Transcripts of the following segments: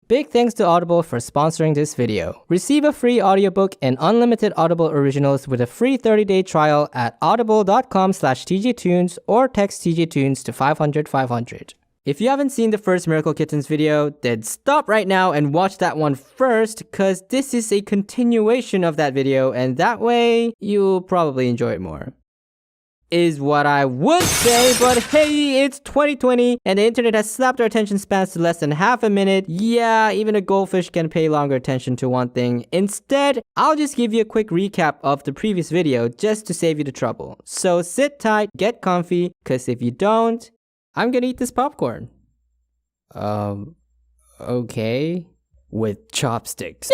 Big thanks to Audible for sponsoring this video. Receive a free audiobook and unlimited Audible originals with a free 30-day trial at audible.com/tgtunes or text tgtunes to 500-500. If you haven't seen the first Miracle Kittens video, then stop right now and watch that one first, cause this is a continuation of that video and that way you'll probably enjoy it more. Is what I would say, but hey, it's 2020 and the internet has slapped our attention spans to less than half a minute. Yeah, even a goldfish can pay longer attention to one thing. Instead, I'll just give you a quick recap of the previous video just to save you the trouble. So sit tight, get comfy, cause if you don't, I'm gonna eat this popcorn. Okay. With chopsticks.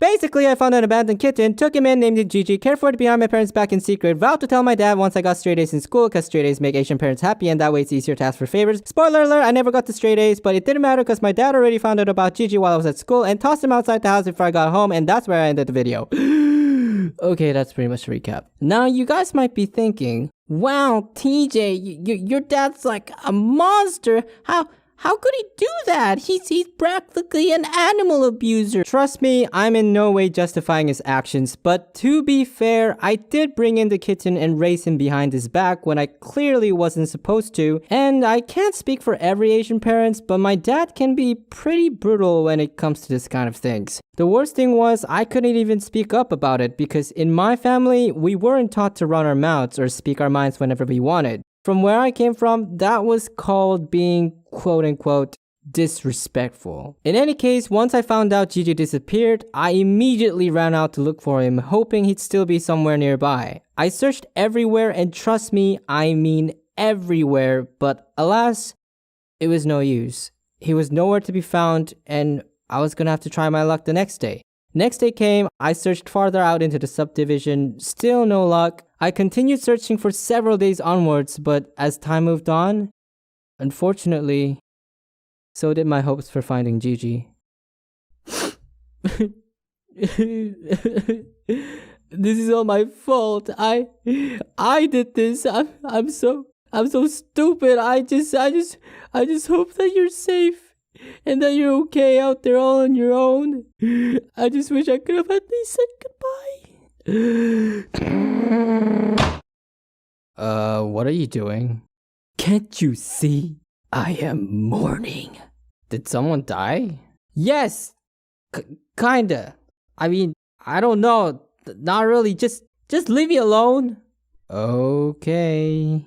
Basically, I found an abandoned kitten, took him in, named it Gigi, cared for it behind my parents' back in secret, vowed to tell my dad once I got straight A's in school, cause straight A's make Asian parents happy and that way it's easier to ask for favors. Spoiler alert, I never got the straight A's, but it didn't matter cause my dad already found out about Gigi while I was at school and tossed him outside the house before I got home, and that's where I ended the video. Okay, that's pretty much the recap. Now, you guys might be thinking, wow, TJ, your dad's like a monster. How could he do that? He's practically an animal abuser. Trust me, I'm in no way justifying his actions, but to be fair, I did bring in the kitten and raise him behind his back when I clearly wasn't supposed to, and I can't speak for every Asian parent, but my dad can be pretty brutal when it comes to this kind of things. The worst thing was, I couldn't even speak up about it because in my family, we weren't taught to run our mouths or speak our minds whenever we wanted. From where I came from, that was called being quote-unquote disrespectful. In any case, once I found out Gigi disappeared, I immediately ran out to look for him, hoping he'd still be somewhere nearby. I searched everywhere, and trust me, I mean everywhere, but alas, it was no use. He was nowhere to be found, and I was gonna have to try my luck the next day. Next day came, I searched farther out into the subdivision, still no luck. I continued searching for several days onwards, but as time moved on, unfortunately, so did my hopes for finding Gigi. This is all my fault. I did this. I'm so stupid. I just hope that you're safe. And that you're okay out there all on your own. I just wish I could have at least said goodbye. What are you doing? Can't you see? I am mourning. Did someone die? Yes! Kinda. I mean, I don't know. Not really. Just leave me alone. Okay.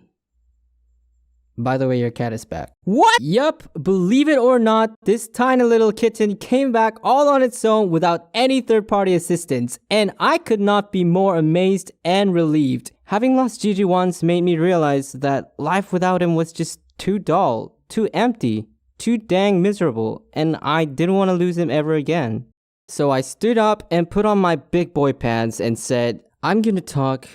By the way, your cat is back. What? Yup, believe it or not, this tiny little kitten came back all on its own without any third-party assistance, and I could not be more amazed and relieved. Having lost Gigi once made me realize that life without him was just too dull, too empty, too dang miserable, and I didn't want to lose him ever again. So I stood up and put on my big boy pants and said, I'm gonna talk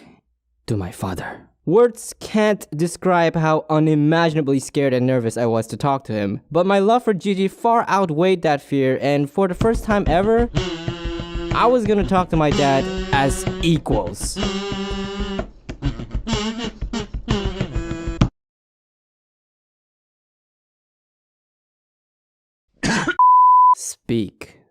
to my father. Words can't describe how unimaginably scared and nervous I was to talk to him, but my love for Gigi far outweighed that fear, and for the first time ever, I was gonna talk to my dad as equals. Speak.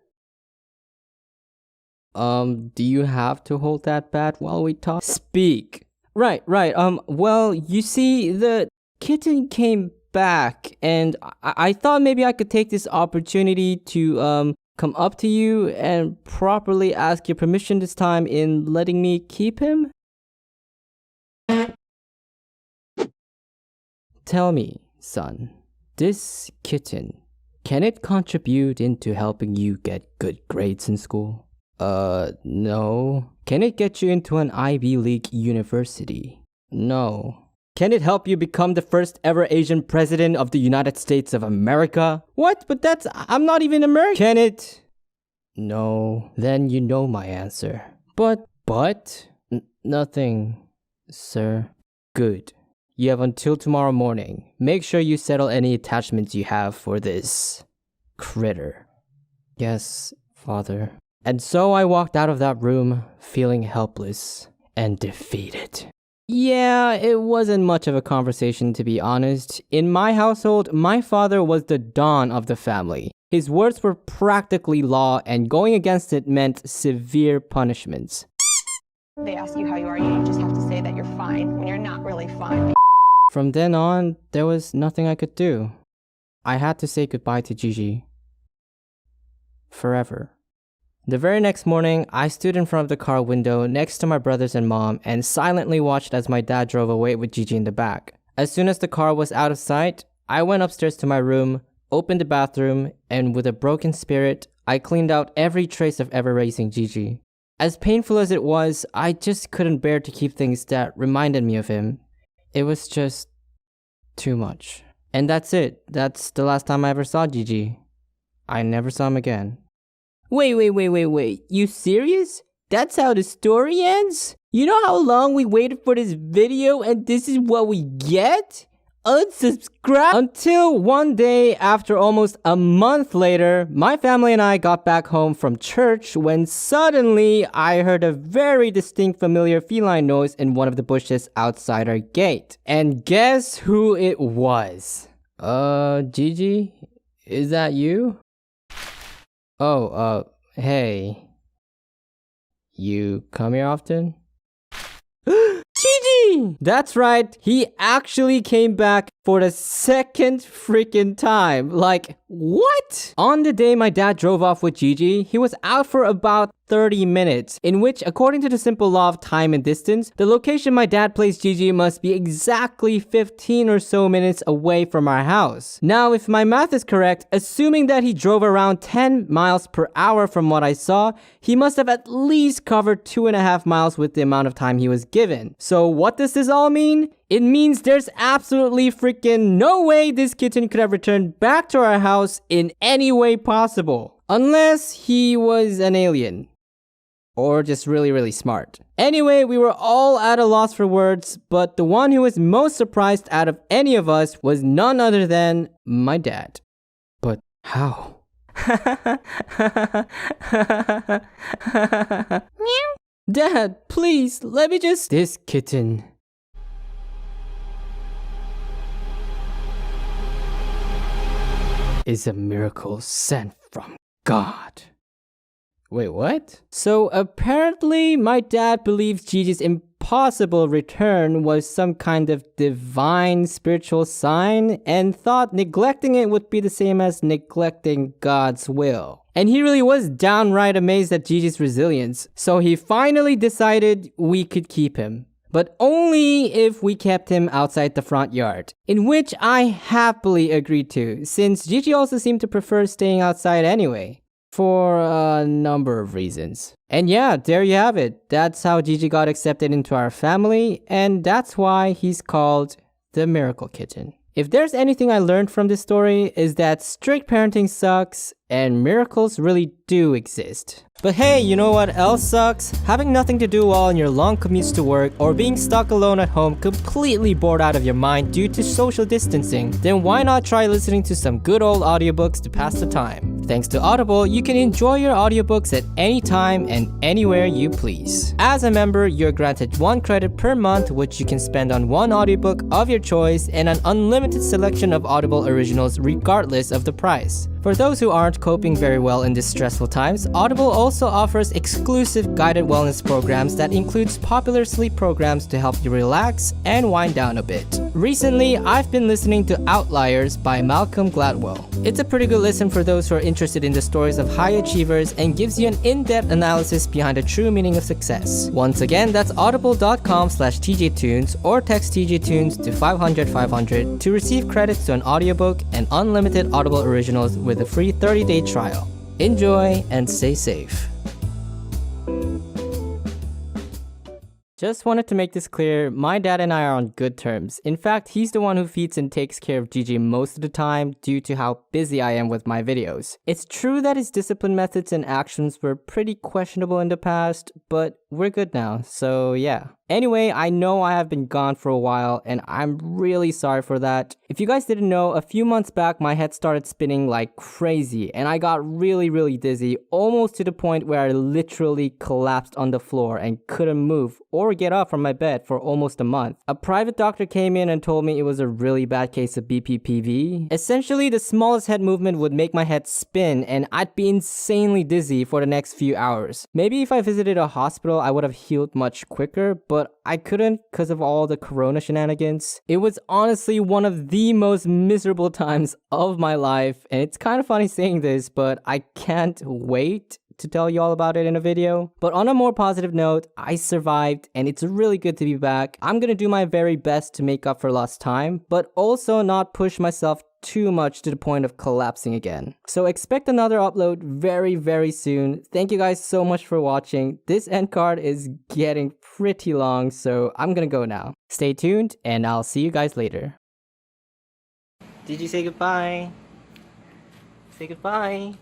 Do you have to hold that bat while we talk? Speak. Right. Well, you see, the kitten came back, and I thought maybe I could take this opportunity to, come up to you and properly ask your permission this time in letting me keep him? Tell me, son, this kitten, can it contribute into helping you get good grades in school? No. Can it get you into an Ivy League university? No. Can it help you become the first ever Asian president of the United States of America? What? But I'm not even American. Can it? No. Then you know my answer. But? Nothing, sir. Good. You have until tomorrow morning. Make sure you settle any attachments you have for this critter. Yes, father. And so I walked out of that room feeling helpless and defeated. Yeah, it wasn't much of a conversation, to be honest. In my household, my father was the don of the family. His words were practically law, and going against it meant severe punishments. They ask you how you are, you just have to say that you're fine when you're not really fine. From then on, there was nothing I could do. I had to say goodbye to Gigi. Forever. The very next morning, I stood in front of the car window next to my brothers and mom and silently watched as my dad drove away with Gigi in the back. As soon as the car was out of sight, I went upstairs to my room, opened the bathroom, and with a broken spirit, I cleaned out every trace of ever raising Gigi. As painful as it was, I just couldn't bear to keep things that reminded me of him. It was just too much. And that's it. That's the last time I ever saw Gigi. I never saw him again. Wait. You serious? That's how the story ends? You know how long we waited for this video and this is what we get? Unsubscribe? Until one day, after almost a month later, my family and I got back home from church when suddenly I heard a very distinct familiar feline noise in one of the bushes outside our gate. And guess who it was? Gigi? Is that you? Oh, hey. You come here often? Gigi! That's right, he actually came back for the second freaking time. Like, what? On the day my dad drove off with Gigi, he was out for about 30 minutes, in which, according to the simple law of time and distance, the location my dad placed Gigi must be exactly 15 or so minutes away from our house. Now, if my math is correct, assuming that he drove around 10 miles per hour from what I saw, he must have at least covered 2.5 miles with the amount of time he was given. So what does this all mean? It means there's absolutely freaking no way this kitten could have returned back to our house in any way possible. Unless he was an alien. Or just really smart. Anyway, we were all at a loss for words, but the one who was most surprised out of any of us was none other than my dad. But how? Meow. Dad, please, let me just... This kitten is a miracle sent from God. Wait, what? So apparently my dad believes Gigi's impossible return was some kind of divine spiritual sign and thought neglecting it would be the same as neglecting God's will. And he really was downright amazed at Gigi's resilience, so he finally decided we could keep him. But only if we kept him outside the front yard, in which I happily agreed to, since Gigi also seemed to prefer staying outside anyway. For a number of reasons. And yeah, there you have it. That's how Gigi got accepted into our family, and that's why he's called the Miracle Kitten. If there's anything I learned from this story, is that strict parenting sucks, and miracles really do exist. But hey, you know what else sucks? Having nothing to do while on your long commutes to work, or being stuck alone at home completely bored out of your mind due to social distancing. Then why not try listening to some good old audiobooks to pass the time? Thanks to Audible, you can enjoy your audiobooks at any time and anywhere you please. As a member, you're granted 1 credit per month, which you can spend on 1 audiobook of your choice and an unlimited selection of Audible originals regardless of the price. For those who aren't coping very well in these stressful times, Audible also offers exclusive guided wellness programs that includes popular sleep programs to help you relax and wind down a bit. Recently, I've been listening to Outliers by Malcolm Gladwell. It's a pretty good listen for those who are interested in the stories of high achievers and gives you an in-depth analysis behind the true meaning of success. Once again, that's audible.com/TJTunes or text TJTunes to 500 to receive credits to an audiobook and unlimited Audible originals with a free 30-day trial. Enjoy and stay safe. Just wanted to make this clear, my dad and I are on good terms. In fact, he's the one who feeds and takes care of Gigi most of the time due to how busy I am with my videos. It's true that his discipline methods and actions were pretty questionable in the past, but we're good now. So yeah. Anyway, I know I have been gone for a while and I'm really sorry for that. If you guys didn't know, a few months back my head started spinning like crazy and I got really dizzy, almost to the point where I literally collapsed on the floor and couldn't move or get up from my bed for almost a month. A private doctor came in and told me it was a really bad case of BPPV. Essentially, the smallest head movement would make my head spin and I'd be insanely dizzy for the next few hours. Maybe if I visited a hospital I would have healed much quicker, but I couldn't because of all the corona shenanigans. It was honestly one of the most miserable times of my life, and it's kind of funny saying this, but I can't wait to tell you all about it in a video. But on a more positive note, I survived and it's really good to be back. I'm gonna do my very best to make up for lost time, but also not push myself too much to the point of collapsing again. So expect another upload very soon. Thank you guys so much for watching. This end card is getting pretty long, so I'm gonna go now. Stay tuned and I'll see you guys later. Did you say goodbye? Say goodbye.